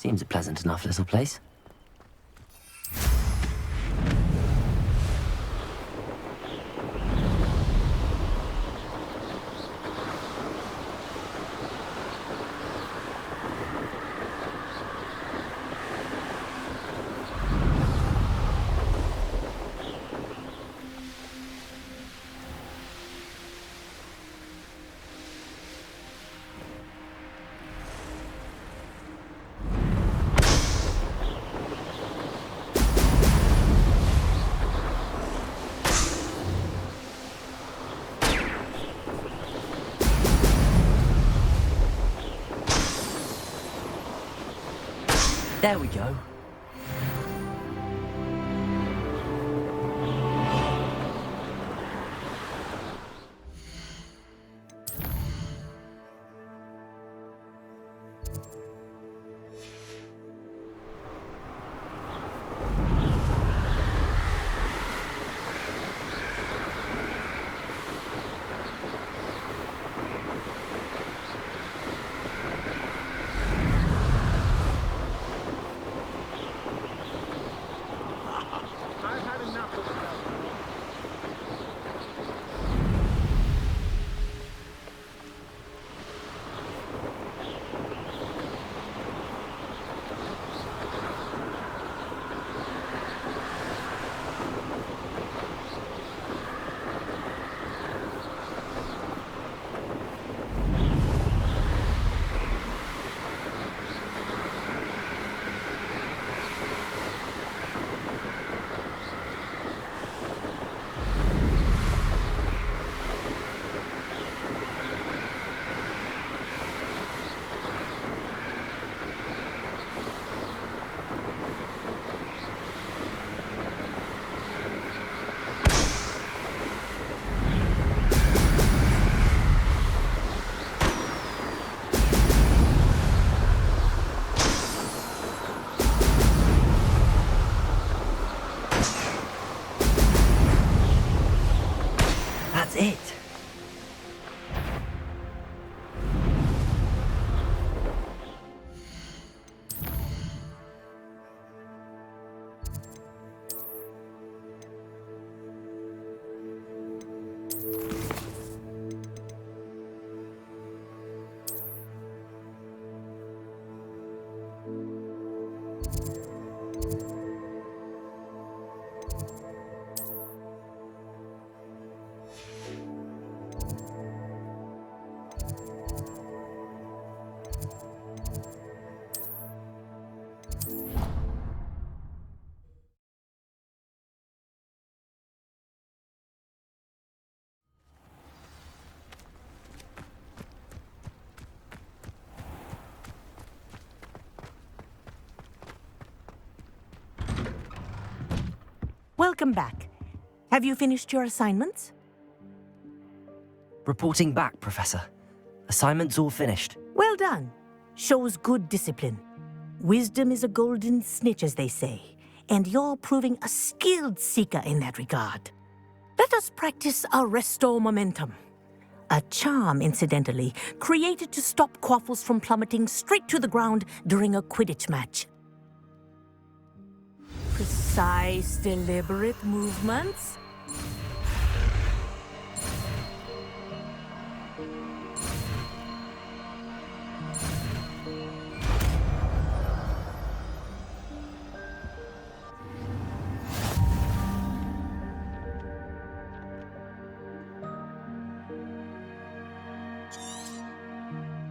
Seems a pleasant enough little place. There we go. That's it. Welcome back. Have you finished your assignments? Reporting back, Professor. Assignment's all finished. Well done. Shows good discipline. Wisdom is a golden snitch, as they say, and you're proving a skilled seeker in that regard. Let us practice Arresto Momentum. A charm, incidentally, created to stop Quaffles from plummeting straight to the ground during a Quidditch match. Precise, deliberate movements.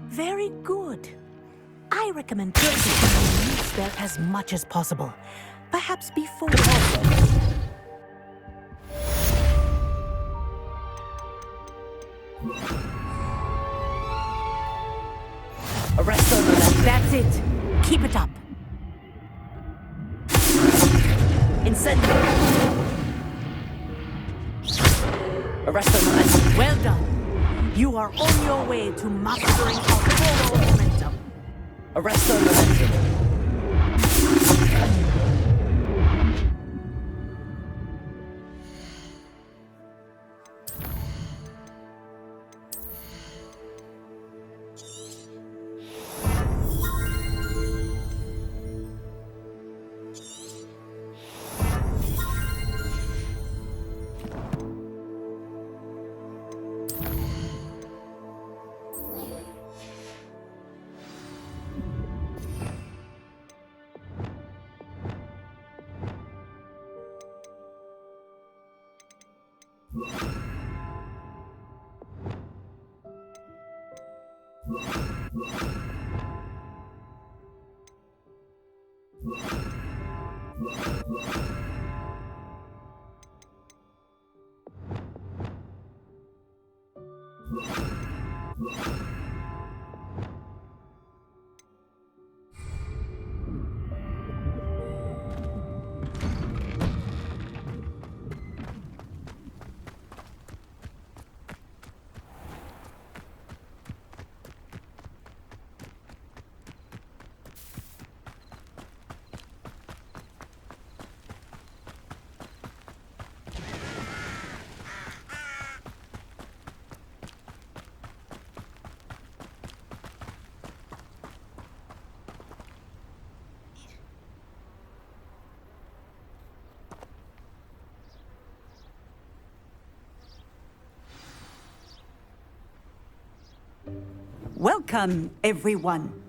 Very good. I recommend use there as much as possible. Perhaps before Arrest over that. That's it. Keep it up. Incendio. Arrest over. Well done. You are on your way to mastering our forward momentum. Arrest momentum. Welcome, everyone.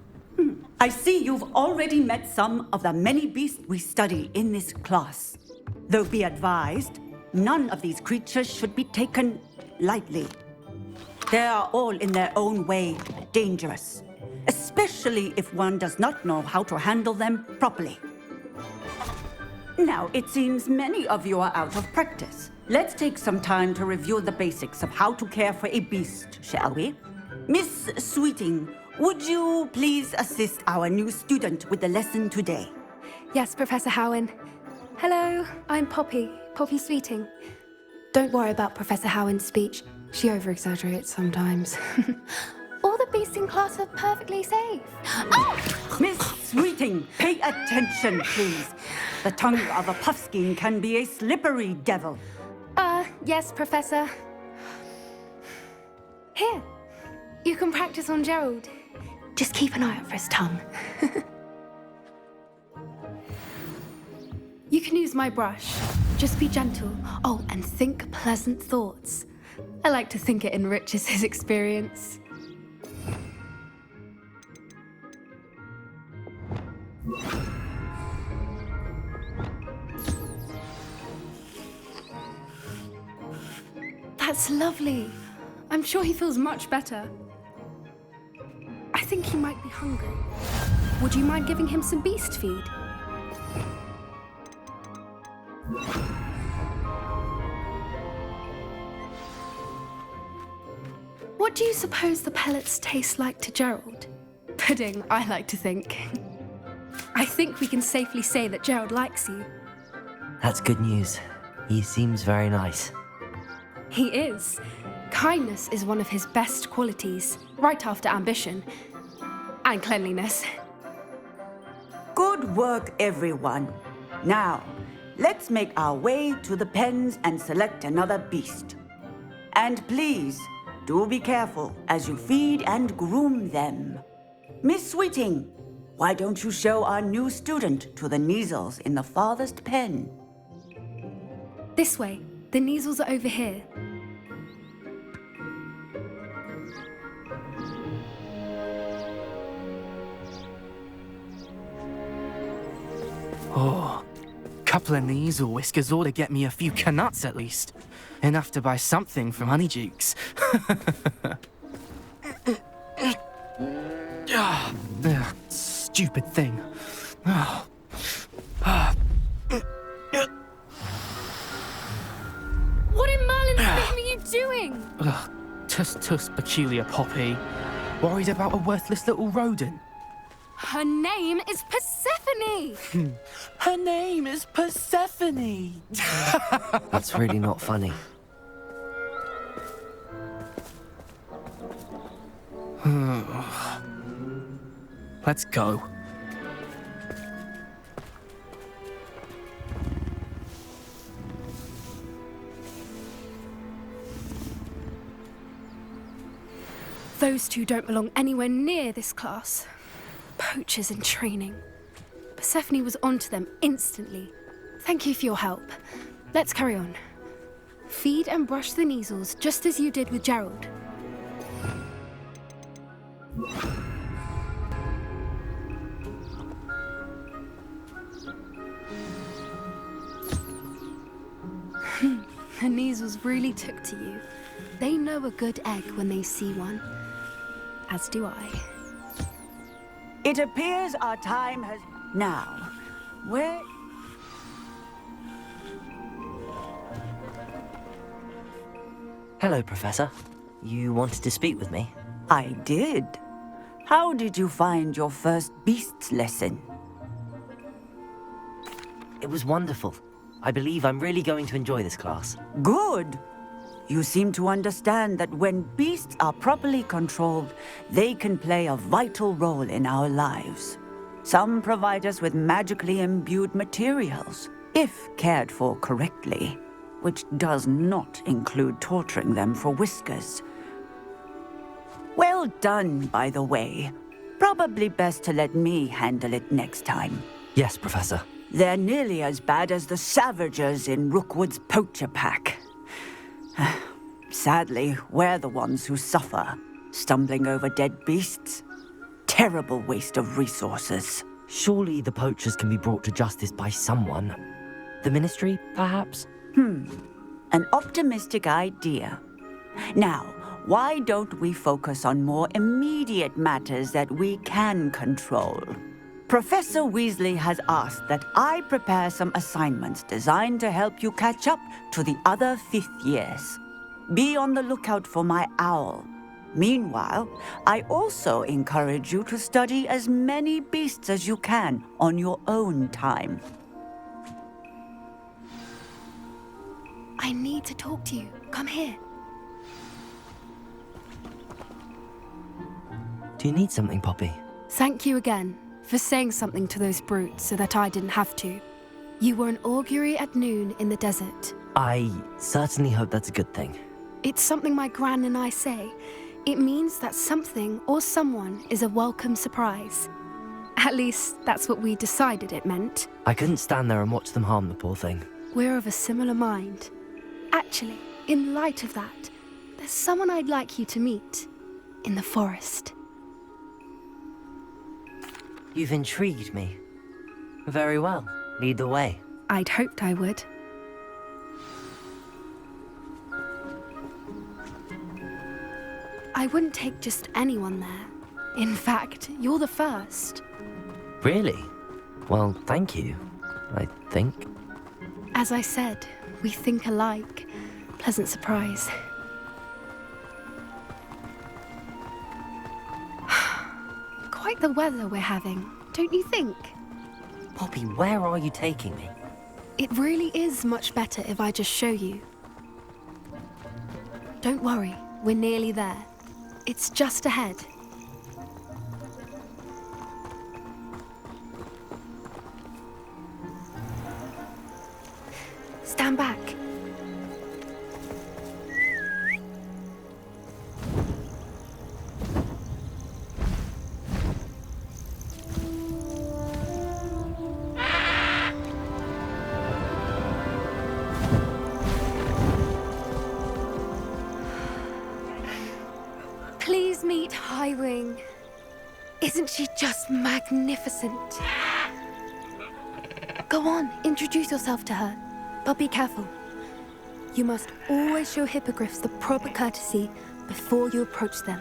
I see you've already met some of the many beasts we study in this class. Though be advised, none of these creatures should be taken lightly. They are all in their own way dangerous, especially if one does not know how to handle them properly. Now, it seems many of you are out of practice. Let's take some time to review the basics of how to care for a beast, shall we? Miss Sweeting, would you please assist our new student with the lesson today? Yes, Professor Howen. Hello, I'm Poppy Sweeting. Don't worry about Professor Howen's speech. She over-exaggerates sometimes. All the beasts in class are perfectly safe. Oh! Miss Sweeting, pay attention, please. The tongue of a puffskein can be a slippery devil. Yes, Professor. Here, you can practice on Gerald. Just keep an eye out for his tongue. You can use my brush. Just be gentle. Oh, and think pleasant thoughts. I like to think it enriches his experience. That's lovely. I'm sure he feels much better. I think he might be hungry. Would you mind giving him some beast feed? What do you suppose the pellets taste like to Gerald? Pudding, I like to think. I think we can safely say that Gerald likes you. That's good news. He seems very nice. He is. Kindness is one of his best qualities, right after ambition. And cleanliness. Good work, everyone. Now, let's make our way to the pens and select another beast. And please, do be careful as you feed and groom them. Miss Sweeting, why don't you show our new student to the Neasels in the farthest pen? This way. The Neasels are over here. Oh, couple of Neasel whiskers ought to get me a few canuts at least. Enough to buy something from Honeydukes. Stupid thing. What in Merlin's name are you doing? Tuss, peculiar Poppy. Worried about a worthless little rodent. Her name is Persephone! Her name is Persephone! That's really not funny. Let's go. Those two don't belong anywhere near this class. Poachers in training. Persephone was onto them instantly. Thank you for your help. Let's carry on. Feed and brush the Neasels just as you did with Gerald. the Neasels really took to you. They know a good egg when they see one. As do I. It appears our time has... Now, where... Hello, Professor. You wanted to speak with me? I did. How did you find your first beasts lesson? It was wonderful. I believe I'm really going to enjoy this class. Good. You seem to understand that when beasts are properly controlled, they can play a vital role in our lives. Some provide us with magically imbued materials, if cared for correctly, which does not include torturing them for whiskers. Well done, by the way. Probably best to let me handle it next time. Yes, Professor. They're nearly as bad as the Savagers in Rookwood's poacher pack. Sadly, we're the ones who suffer, stumbling over dead beasts. Terrible waste of resources. Surely the poachers can be brought to justice by someone. The Ministry, perhaps? An optimistic idea. Now, why don't we focus on more immediate matters that we can control? Professor Weasley has asked that I prepare some assignments designed to help you catch up to the other 5th years. Be on the lookout for my owl. Meanwhile, I also encourage you to study as many beasts as you can on your own time. I need to talk to you. Come here. Do you need something, Poppy? Thank you again for saying something to those brutes so that I didn't have to. You were an augury at noon in the desert. I certainly hope that's a good thing. It's something my gran and I say. It means that something or someone is a welcome surprise. At least, that's what we decided it meant. I couldn't stand there and watch them harm the poor thing. We're of a similar mind. Actually, in light of that, there's someone I'd like you to meet. In the forest. You've intrigued me. Very well. Lead the way. I'd hoped I would. I wouldn't take just anyone there. In fact, you're the first. Really? Well, thank you, I think. As I said, we think alike. Pleasant surprise. Quite the weather we're having, don't you think? Poppy, where are you taking me? It really is much better if I just show you. Don't worry, we're nearly there. It's just ahead. Stand back. Please meet Highwing. Isn't she just magnificent? Go on, introduce yourself to her. But be careful. You must always show hippogriffs the proper courtesy before you approach them.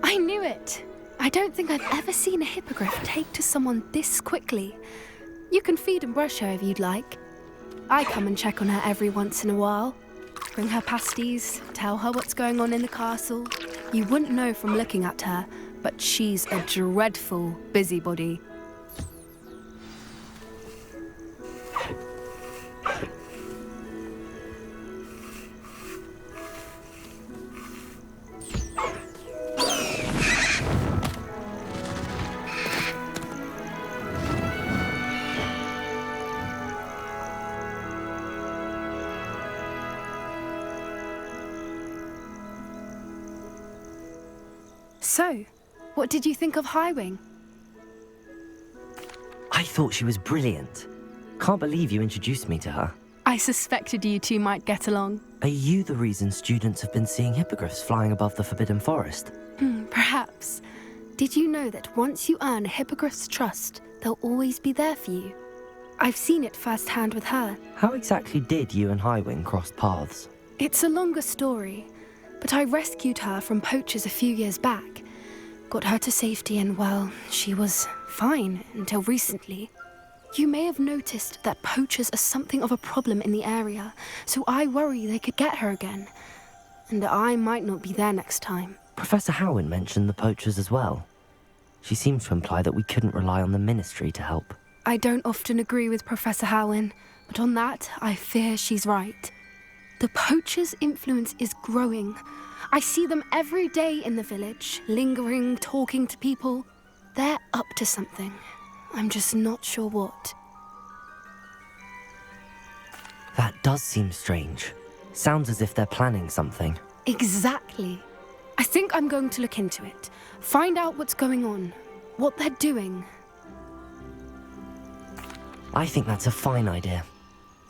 I knew it! I don't think I've ever seen a hippogriff take to someone this quickly. You can feed and brush her if you'd like. I come and check on her every once in a while. Bring her pasties, tell her what's going on in the castle. You wouldn't know from looking at her, but she's a dreadful busybody. So, What did you think of Highwing? I thought she was brilliant. Can't believe you introduced me to her. I suspected you two might get along. Are you the reason students have been seeing hippogriffs flying above the Forbidden Forest? Perhaps. Did you know that once you earn a hippogriff's trust, they'll always be there for you? I've seen it firsthand with her. How exactly did you and Highwing cross paths? It's a longer story, but I rescued her from poachers a few years back. Got her to safety and, well, she was fine until recently. You may have noticed that poachers are something of a problem in the area, so I worry they could get her again. And I might not be there next time. Professor Howin mentioned the poachers as well. She seems to imply that we couldn't rely on the Ministry to help. I don't often agree with Professor Howin, but on that, I fear she's right. The poachers' influence is growing. I see them every day in the village, lingering, talking to people. They're up to something. I'm just not sure what. That does seem strange. Sounds as if they're planning something. Exactly. I think I'm going to look into it. Find out what's going on. What they're doing. I think that's a fine idea.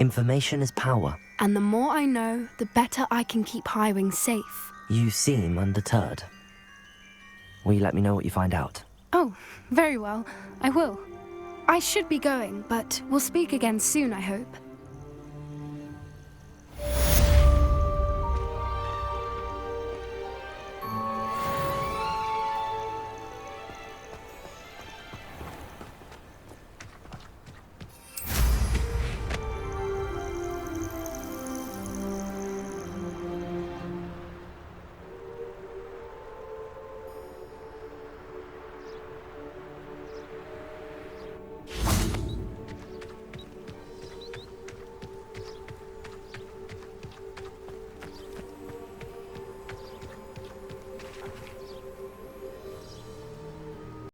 Information is power. And the more I know, the better I can keep Highwing safe. You seem undeterred. Will you let me know what you find out? Oh, very well. I will. I should be going, but we'll speak again soon, I hope.